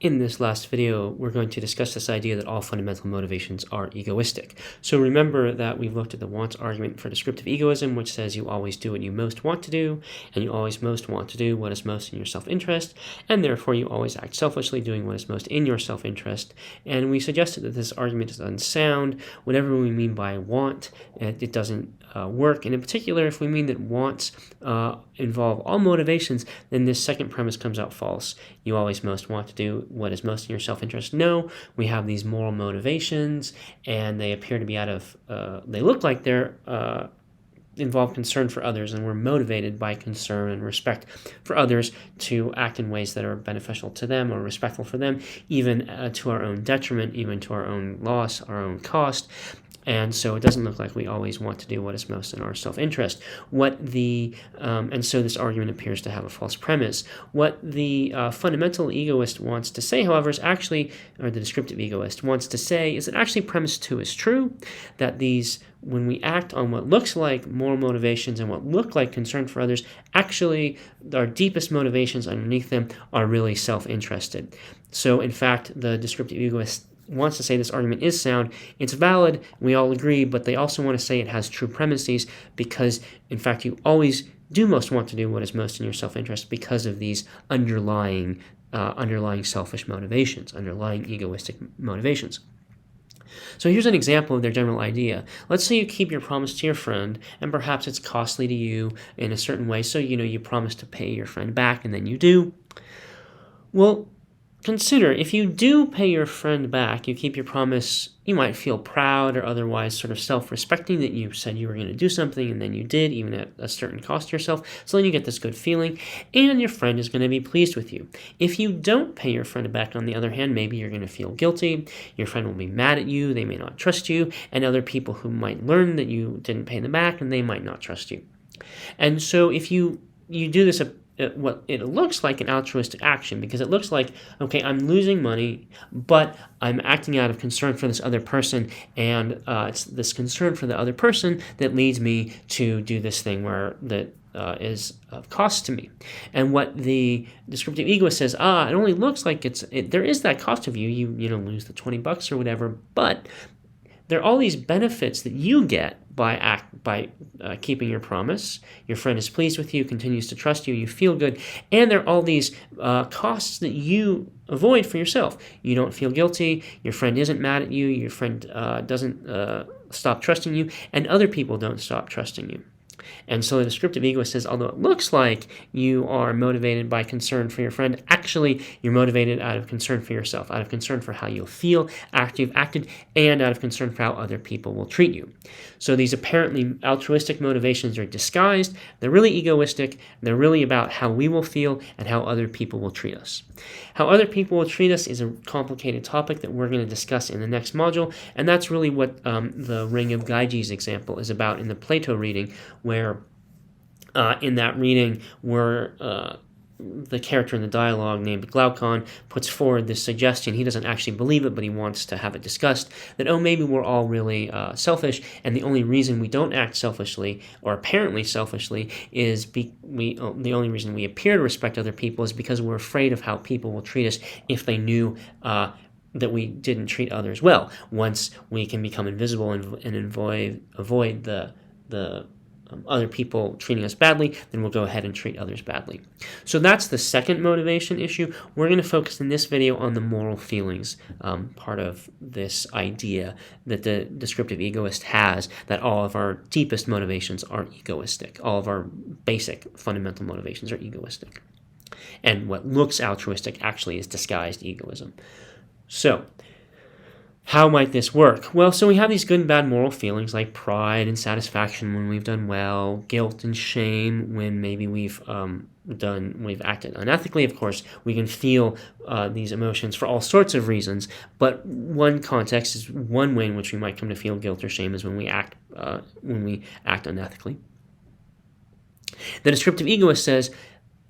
In this last video, we're going to discuss this idea that all fundamental motivations are egoistic. So remember that we've looked at the wants argument for descriptive egoism, which says you always do what you most want to do, and you always most want to do what is most in your self-interest, and therefore you always act selfishly, doing what is most in your self-interest. And we suggested that this argument is unsound. Whatever we mean by want, it doesn't work. And in particular, if we mean that wants involve all motivations, then this second premise comes out false. You always most want to do what is most in your self-interest. No, we have these moral motivations, and they appear to be they look like they're involve concern for others, and we're motivated by concern and respect for others to act in ways that are beneficial to them or respectful for them, even to our own detriment, even to our own loss, our own cost. And so it doesn't look like we always want to do what is most in our self-interest. And so this argument appears to have a false premise. What the fundamental egoist wants to say, however, is actually, or the descriptive egoist wants to say, is that actually premise 2 is true, that when we act on what looks like moral motivations and what look like concern for others, actually our deepest motivations underneath them are really self-interested. So in fact, the descriptive egoist wants to say this argument is sound. It's valid, we all agree, but they also want to say it has true premises because, in fact, you always do most want to do what is most in your self-interest because of these underlying selfish motivations, underlying egoistic motivations. So here's an example of their general idea. Let's say you keep your promise to your friend, and perhaps it's costly to you in a certain way, so you promise to pay your friend back, and then you do. Well, consider, if you do pay your friend back, you keep your promise, you might feel proud or otherwise sort of self-respecting that you said you were going to do something and then you did, even at a certain cost to yourself. So then you get this good feeling, and your friend is going to be pleased with you. If you don't pay your friend back, on the other hand, maybe you're going to feel guilty. Your friend will be mad at you. They may not trust you, and other people who might learn that you didn't pay them back, and they might not trust you. And so if you do this, what it looks like an altruistic action, because it looks like, okay, I'm losing money, but I'm acting out of concern for this other person, and it's this concern for the other person that leads me to do this thing that is of cost to me. And what the descriptive egoist says, it only looks like there is that cost of you lose the $20 or whatever, but there are all these benefits that you get by keeping your promise. Your friend is pleased with you, continues to trust you, you feel good, and there are all these costs that you avoid for yourself. You don't feel guilty, your friend isn't mad at you, your friend doesn't stop trusting you, and other people don't stop trusting you. And so the descriptive egoist says, although it looks like you are motivated by concern for your friend, actually you're motivated out of concern for yourself, out of concern for how you'll feel after you've acted, and out of concern for how other people will treat you. So these apparently altruistic motivations are disguised, they're really egoistic, they're really about how we will feel and how other people will treat us. How other people will treat us is a complicated topic that we're going to discuss in the next module, and that's really what the Ring of Gyges example is about in the Plato reading, where in that reading the character in the dialogue named Glaucon puts forward this suggestion. He doesn't actually believe it, but he wants to have it discussed, that maybe we're all really selfish, and the only reason we don't act selfishly, or apparently selfishly, is the only reason we appear to respect other people is because we're afraid of how people will treat us if they knew that we didn't treat others well. Once we can become invisible and avoid the other people treating us badly, then we'll go ahead and treat others badly. So that's the second motivation issue. We're going to focus in this video on the moral feelings part of this idea that the descriptive egoist has, that all of our deepest motivations are egoistic. All of our basic fundamental motivations are egoistic. And what looks altruistic actually is disguised egoism. So, how might this work? Well, so we have these good and bad moral feelings like pride and satisfaction when we've done well, guilt and shame when maybe we've acted unethically. Of course, we can feel these emotions for all sorts of reasons, but one context is one way in which we might come to feel guilt or shame is when we act unethically. The descriptive egoist says,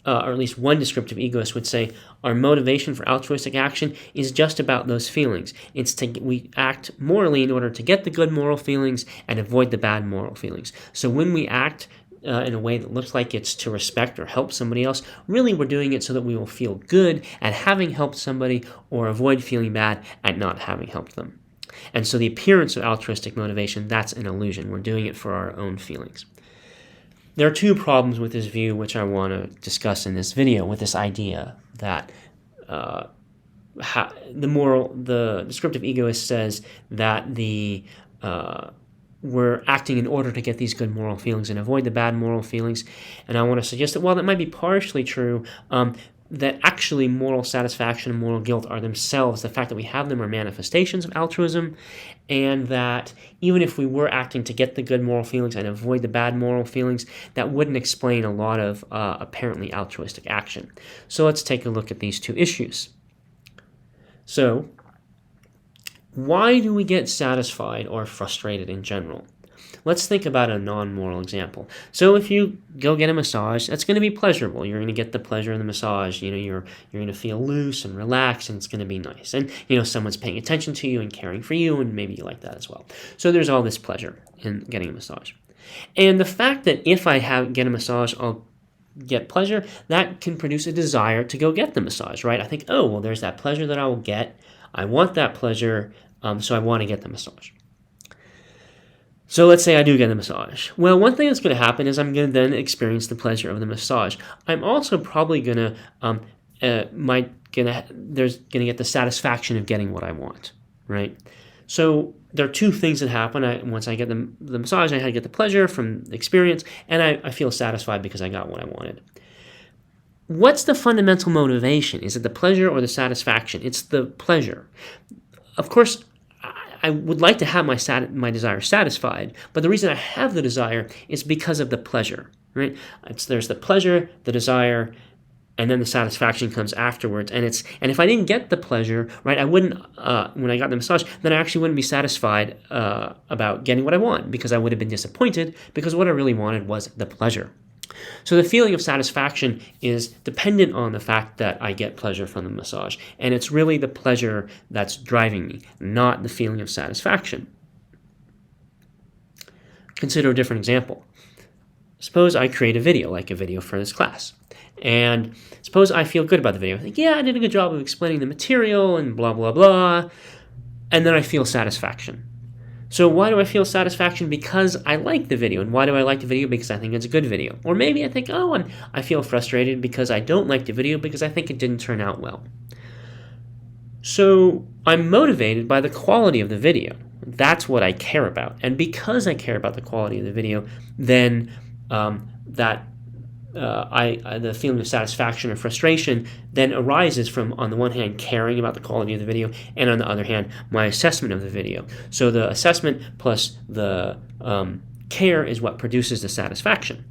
or at least one descriptive egoist would say, our motivation for altruistic action is just about those feelings. We act morally in order to get the good moral feelings and avoid the bad moral feelings. So when we act in a way that looks like it's to respect or help somebody else, really we're doing it so that we will feel good at having helped somebody or avoid feeling bad at not having helped them. And so the appearance of altruistic motivation, that's an illusion. We're doing it for our own feelings. There are two problems with this view which I want to discuss in this video, with this idea that the descriptive egoist says that we're acting in order to get these good moral feelings and avoid the bad moral feelings. And I want to suggest that while that might be partially true, that actually moral satisfaction and moral guilt are themselves, the fact that we have them are manifestations of altruism, and that even if we were acting to get the good moral feelings and avoid the bad moral feelings, that wouldn't explain a lot of apparently altruistic action. So let's take a look at these two issues. So, why do we get satisfied or frustrated in general? Let's think about a non-moral example. So if you go get a massage, that's going to be pleasurable. You're going to get the pleasure of the massage. You're going to feel loose and relaxed, and it's going to be nice. And someone's paying attention to you and caring for you, and maybe you like that as well. So there's all this pleasure in getting a massage. And the fact that if I get a massage, I'll get pleasure, that can produce a desire to go get the massage, right? I think, oh, well, there's that pleasure that I will get. I want that pleasure, so I want to get the massage. So let's say I do get a massage. Well, one thing that's going to happen is I'm going to then experience the pleasure of the massage. I'm also probably going to get the satisfaction of getting what I want, right? So there are two things that happen. Once I get the massage, I get the pleasure from the experience, and I feel satisfied because I got what I wanted. What's the fundamental motivation? Is it the pleasure or the satisfaction? It's the pleasure. Of course, I would like to have my desire satisfied, but the reason I have the desire is because of the pleasure, right? There's the pleasure, the desire, and then the satisfaction comes afterwards. And if I didn't get the pleasure, right, I wouldn't when I got the massage, then I actually wouldn't be satisfied about getting what I want, because I would have been disappointed, because what I really wanted was the pleasure. So the feeling of satisfaction is dependent on the fact that I get pleasure from the massage. And it's really the pleasure that's driving me, not the feeling of satisfaction. Consider a different example. Suppose I create a video, like a video for this class. And suppose I feel good about the video. I think, yeah, I did a good job of explaining the material and blah, blah, blah. And then I feel satisfaction. So why do I feel satisfaction? Because I like the video. And why do I like the video? Because I think it's a good video. Or maybe I think, I feel frustrated because I don't like the video because I think it didn't turn out well. So I'm motivated by the quality of the video. That's what I care about. And because I care about the quality of the video, then the feeling of satisfaction or frustration then arises from, on the one hand, caring about the quality of the video, and on the other hand, my assessment of the video. So the assessment plus the care is what produces the satisfaction.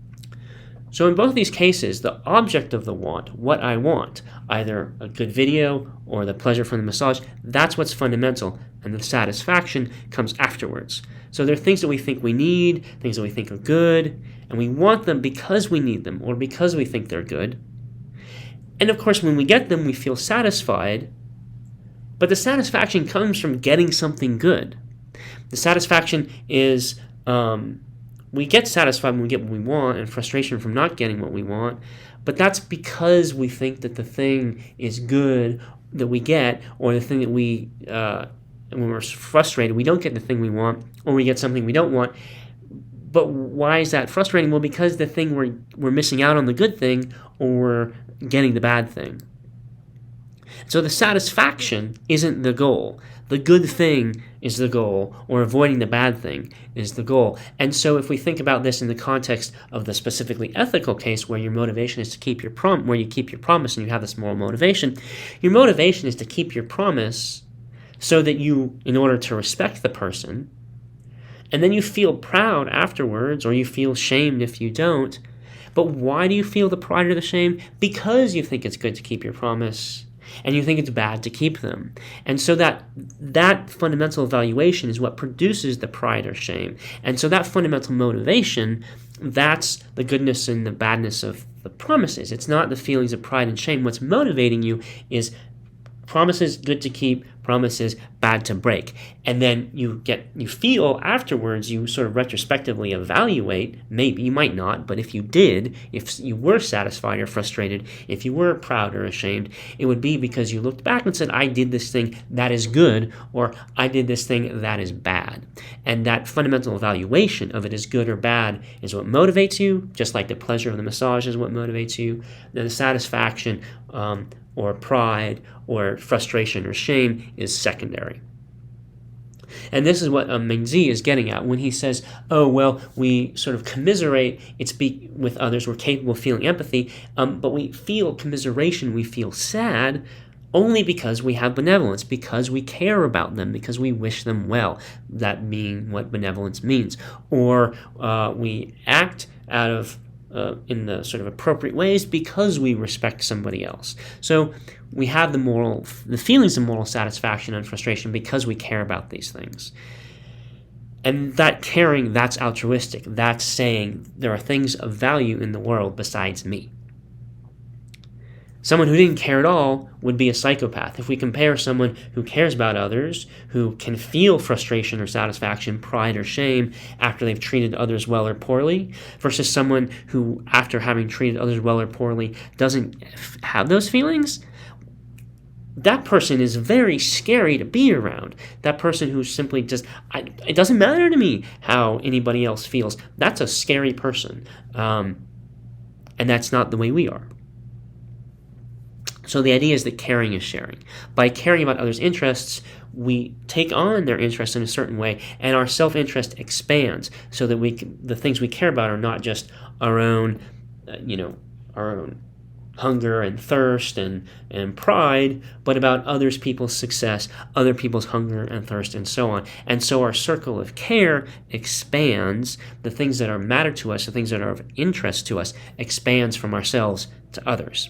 So in both these cases, the object of the want, what I want, either a good video or the pleasure from the massage, that's what's fundamental, and the satisfaction comes afterwards. So there are things that we think we need, things that we think are good, and we want them because we need them or because we think they're good. And of course, when we get them, we feel satisfied, but the satisfaction comes from getting something good. The satisfaction is, we get satisfied when we get what we want, and frustration from not getting what we want, but that's because we think that the thing is good that we get, or the thing that when we're frustrated, we don't get the thing we want, or we get something we don't want. But why is that frustrating? Well, because the thing we're missing out on the good thing, or we're getting the bad thing. So the satisfaction isn't the goal. The good thing is the goal, or avoiding the bad thing is the goal. And so if we think about this in the context of the specifically ethical case where your motivation is to keep your where you keep your promise and you have this moral motivation, your motivation is to keep your promise so that you, in order to respect the person, and then you feel proud afterwards, or you feel shamed if you don't. But why do you feel the pride or the shame? Because you think it's good to keep your promise, and you think it's bad to keep them. And so that fundamental evaluation is what produces the pride or shame. And so that fundamental motivation, that's the goodness and the badness of the promises. It's not the feelings of pride and shame. What's motivating you is promises good to keep, promise is bad to break. And then you feel afterwards, you sort of retrospectively evaluate, maybe you might not, but if you did, if you were satisfied or frustrated, if you were proud or ashamed, it would be because you looked back and said, I did this thing that is good, or I did this thing that is bad. And that fundamental evaluation of it is good or bad is what motivates you, just like the pleasure of the massage is what motivates you. Then the satisfaction or pride or frustration or shame is secondary. And this is what Mengzi is getting at when he says, oh, well, we sort of commiserate with others, we're capable of feeling empathy, but we feel commiseration, we feel sad only because we have benevolence, because we care about them, because we wish them well, that being what benevolence means. Or we act out of in the sort of appropriate ways because we respect somebody else. So we have the feelings of moral satisfaction and frustration because we care about these things. And that caring, that's altruistic. That's saying there are things of value in the world besides me. Someone who didn't care at all would be a psychopath. If we compare someone who cares about others, who can feel frustration or satisfaction, pride or shame after they've treated others well or poorly, versus someone who, after having treated others well or poorly, doesn't have those feelings, that person is very scary to be around. That person who simply just, it doesn't matter to me how anybody else feels. That's a scary person. And that's not the way we are. So the idea is that caring is sharing. By caring about others' interests, we take on their interests in a certain way, and our self-interest expands so that the things we care about are not just our own, our own hunger and thirst and pride, but about other people's success, other people's hunger and thirst, and so on. And so our circle of care expands. The things that are matter to us, the things that are of interest to us, expands from ourselves to others.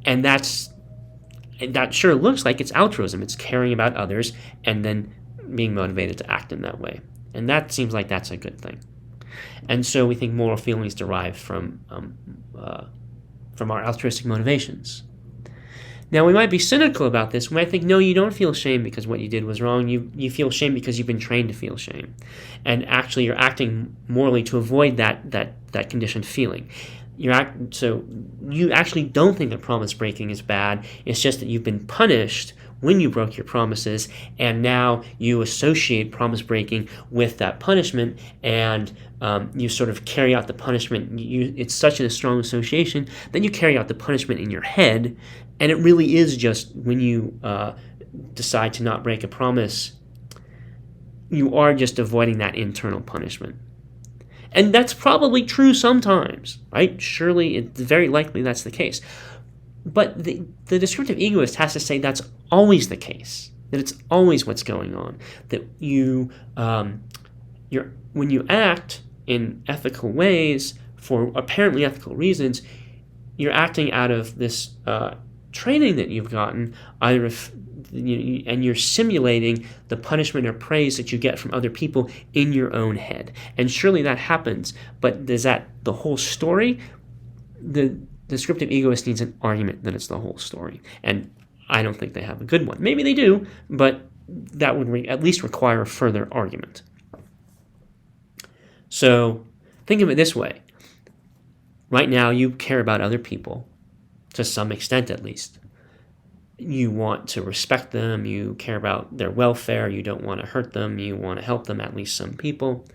And that sure looks like it's altruism. It's caring about others and then being motivated to act in that way. And that seems like that's a good thing. And so we think moral feelings derive from our altruistic motivations. Now, we might be cynical about this. We might think, no, you don't feel shame because what you did was wrong. You feel shame because you've been trained to feel shame. And actually, you're acting morally to avoid that conditioned feeling. So you actually don't think that promise breaking is bad. It's just that you've been punished when you broke your promises, and now you associate promise breaking with that punishment, and you sort of carry out the punishment. It's such a strong association that you carry out the punishment in your head, and it really is just when you decide to not break a promise, you are just avoiding that internal punishment. And that's probably true sometimes, right? Surely, it's very likely that's the case. But the descriptive egoist has to say that's always the case, that it's always what's going on, that when you act in ethical ways for apparently ethical reasons, you're acting out of this training that you've gotten, and you're simulating the punishment or praise that you get from other people in your own head. And surely that happens, but is that the whole story? The descriptive egoist needs an argument that it's the whole story, and I don't think they have a good one. Maybe they do, but that would at least require a further argument. So think of it this way. Right now, you care about other people, to some extent at least. You want to respect them, you care about their welfare, you don't want to hurt them, you want to help them, at least some people.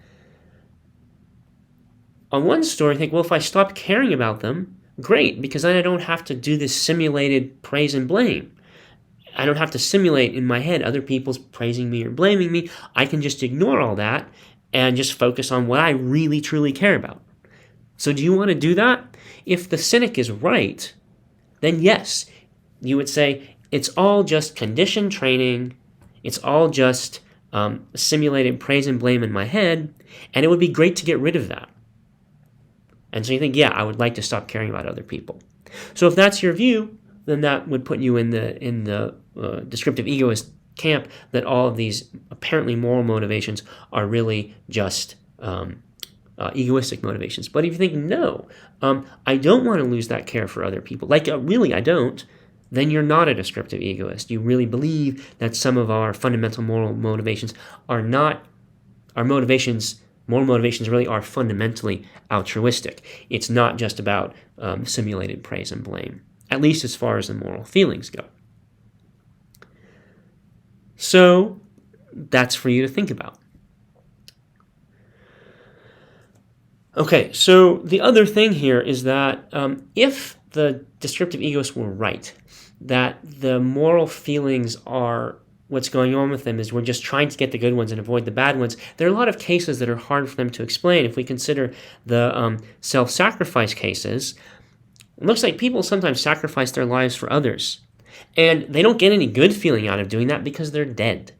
On one story, think, well, if I stop caring about them, great, because then I don't have to do this simulated praise and blame. I don't have to simulate in my head other people's praising me or blaming me. I can just ignore all that and just focus on what I really, truly care about. So do you want to do that? If the cynic is right, then yes, you would say, it's all just conditioned training, it's all just simulated praise and blame in my head, and it would be great to get rid of that. And so you think, yeah, I would like to stop caring about other people. So if that's your view, then that would put you in the descriptive egoist camp, that all of these apparently moral motivations are really just egoistic motivations. But if you think, no, I don't want to lose that care for other people, really I don't, then you're not a descriptive egoist. You really believe that some of our fundamental moral motivations are not our motivations. Moral motivations really are fundamentally altruistic. It's not just about simulated praise and blame, at least as far as the moral feelings go. So that's for you to think about. Okay, so the other thing here is that if the descriptive egoists were right, that the moral feelings are what's going on with them is we're just trying to get the good ones and avoid the bad ones, there are a lot of cases that are hard for them to explain. If we consider the self-sacrifice cases, it looks like people sometimes sacrifice their lives for others, and they don't get any good feeling out of doing that because they're dead.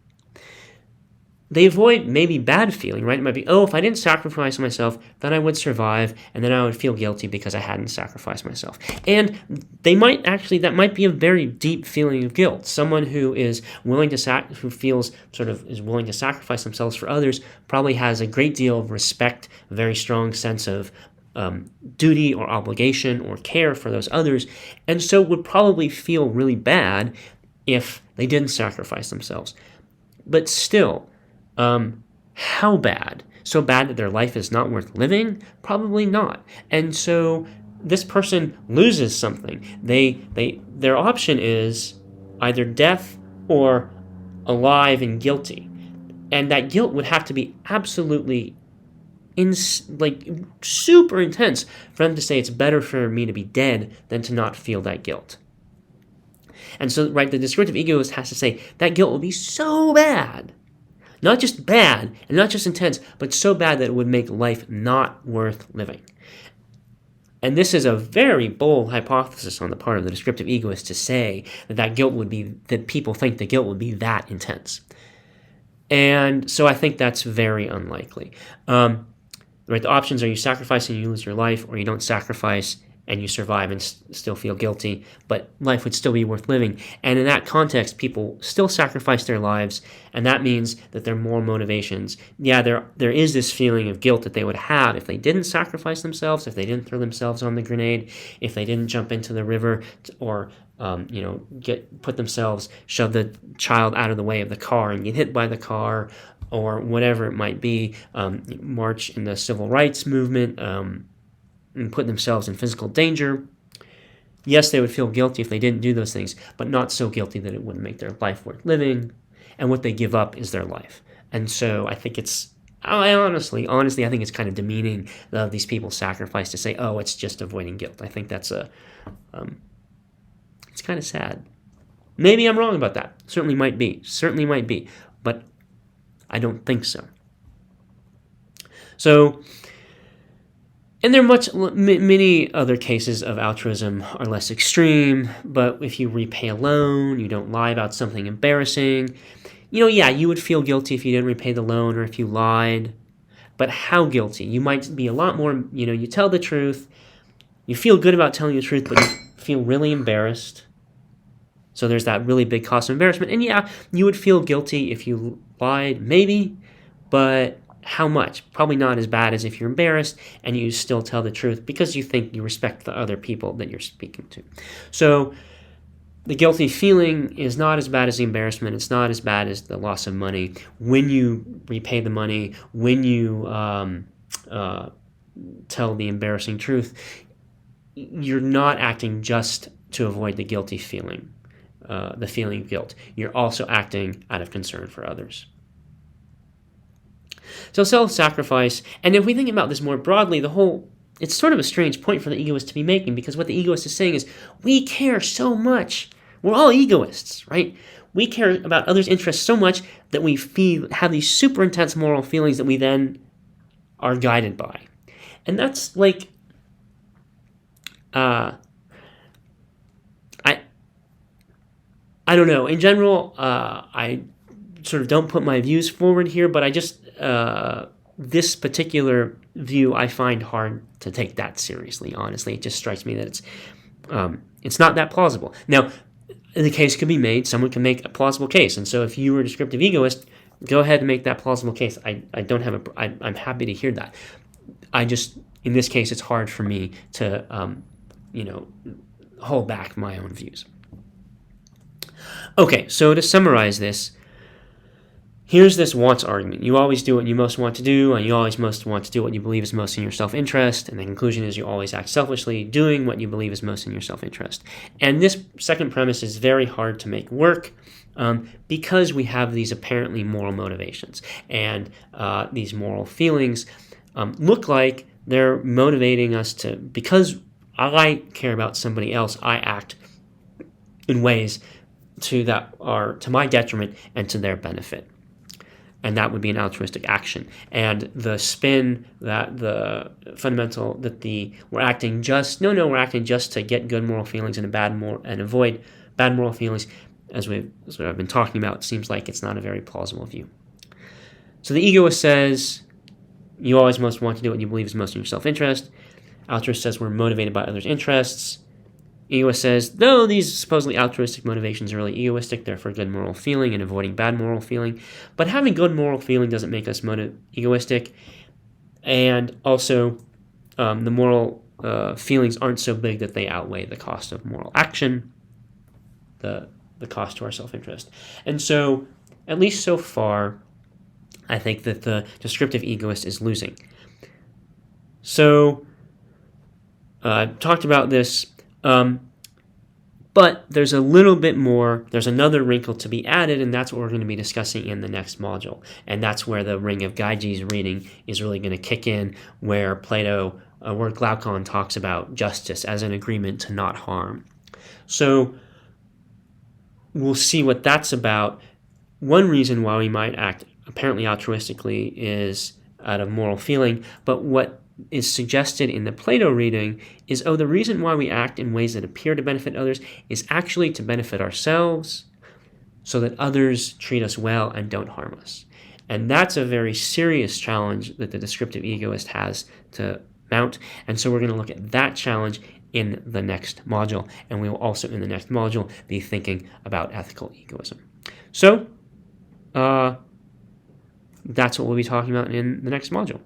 They avoid maybe bad feeling, right? It might be, oh, if I didn't sacrifice myself, then I would survive, and then I would feel guilty because I hadn't sacrificed myself. And they might actually, that might be a very deep feeling of guilt. Someone who is willing to who feels sort of is willing to sacrifice themselves for others probably has a great deal of respect, a very strong sense of duty or obligation or care for those others, and so would probably feel really bad if they didn't sacrifice themselves. But still, how bad? So bad that their life is not worth living? Probably not. And so this person loses something. Their option is either death or alive and guilty. And that guilt would have to be absolutely super intense for them to say it's better for me to be dead than to not feel that guilt. And so, right, the descriptive egoist has to say that guilt will be so bad, not just bad and not just intense, but so bad that it would make life not worth living. And this is a very bold hypothesis on the part of the descriptive egoist to say that guilt would be, that people think the guilt would be that intense. And so I think that's very unlikely. Right, the options are you sacrifice and you lose your life, or you don't sacrifice and you survive and still feel guilty, but life would still be worth living. And in that context, people still sacrifice their lives, and that means that their moral motivations, there is this feeling of guilt that they would have if they didn't sacrifice themselves, if they didn't throw themselves on the grenade, if they didn't jump into the river, or shove the child out of the way of the car and get hit by the car, or whatever it might be, march in the civil rights movement, and put themselves in physical danger. Yes, they would feel guilty if they didn't do those things, but not so guilty that it wouldn't make their life worth living, and what they give up is their life. And so I think honestly, I think it's kind of demeaning of these people's sacrifice to say, oh, it's just avoiding guilt. I think that's it's kind of sad. Maybe I'm wrong about that. Certainly might be, but I don't think so. So, and there are many other cases of altruism are less extreme, but if you repay a loan, you don't lie about something embarrassing, you would feel guilty if you didn't repay the loan or if you lied, but how guilty? You might be a lot more, you tell the truth, you feel good about telling the truth, but you feel really embarrassed. So there's that really big cost of embarrassment. And you would feel guilty if you lied, maybe, but how much? Probably not as bad as if you're embarrassed and you still tell the truth because you think you respect the other people that you're speaking to. So the guilty feeling is not as bad as the embarrassment. It's not as bad as the loss of money. When you repay the money, when you tell the embarrassing truth, you're not acting just to avoid the guilty feeling, the feeling of guilt. You're also acting out of concern for others. So self-sacrifice, and if we think about this more broadly, it's sort of a strange point for the egoist to be making, because what the egoist is saying is, we care so much. We're all egoists, right? We care about others' interests so much that we have these super intense moral feelings that we then are guided by. And that's like, I don't know. In general, I sort of don't put my views forward here, but I just, this particular view I find hard to take that seriously, honestly. It just strikes me that it's not that plausible. Now, the case could be made, someone can make a plausible case, and so if you were a descriptive egoist, go ahead and make that plausible case. I'm happy to hear that. In this case, it's hard for me to, hold back my own views. Okay, so to summarize this, here's this wants argument. You always do what you most want to do, and you always most want to do what you believe is most in your self-interest, and the conclusion is you always act selfishly, doing what you believe is most in your self-interest. And this second premise is very hard to make work because we have these apparently moral motivations, and these moral feelings look like they're motivating us to, because I care about somebody else, I act in ways that are to my detriment and to their benefit. And that would be an altruistic action. And the spin that we're acting just to get good moral feelings and avoid bad moral feelings, as I've been talking about, seems like it's not a very plausible view. So the egoist says you always most want to do what you believe is most in your self-interest. Altruist says we're motivated by others' interests. Egoist says, no, these supposedly altruistic motivations are really egoistic. They're for good moral feeling and avoiding bad moral feeling. But having good moral feeling doesn't make us egoistic. And also, the moral feelings aren't so big that they outweigh the cost of moral action, the cost to our self-interest. And so, at least so far, I think that the descriptive egoist is losing. So, I talked about this. But there's a little bit more, there's another wrinkle to be added, and that's what we're going to be discussing in the next module. And that's where the Ring of Gyges reading is really going to kick in, where where Glaucon talks about justice as an agreement to not harm. So we'll see what that's about. One reason why we might act apparently altruistically is out of moral feeling, but what is suggested in the Plato reading is, the reason why we act in ways that appear to benefit others is actually to benefit ourselves, so that others treat us well and don't harm us. And that's a very serious challenge that the descriptive egoist has to mount. And so we're going to look at that challenge in the next module. And we will also, in the next module, be thinking about ethical egoism. So, that's what we'll be talking about in the next module.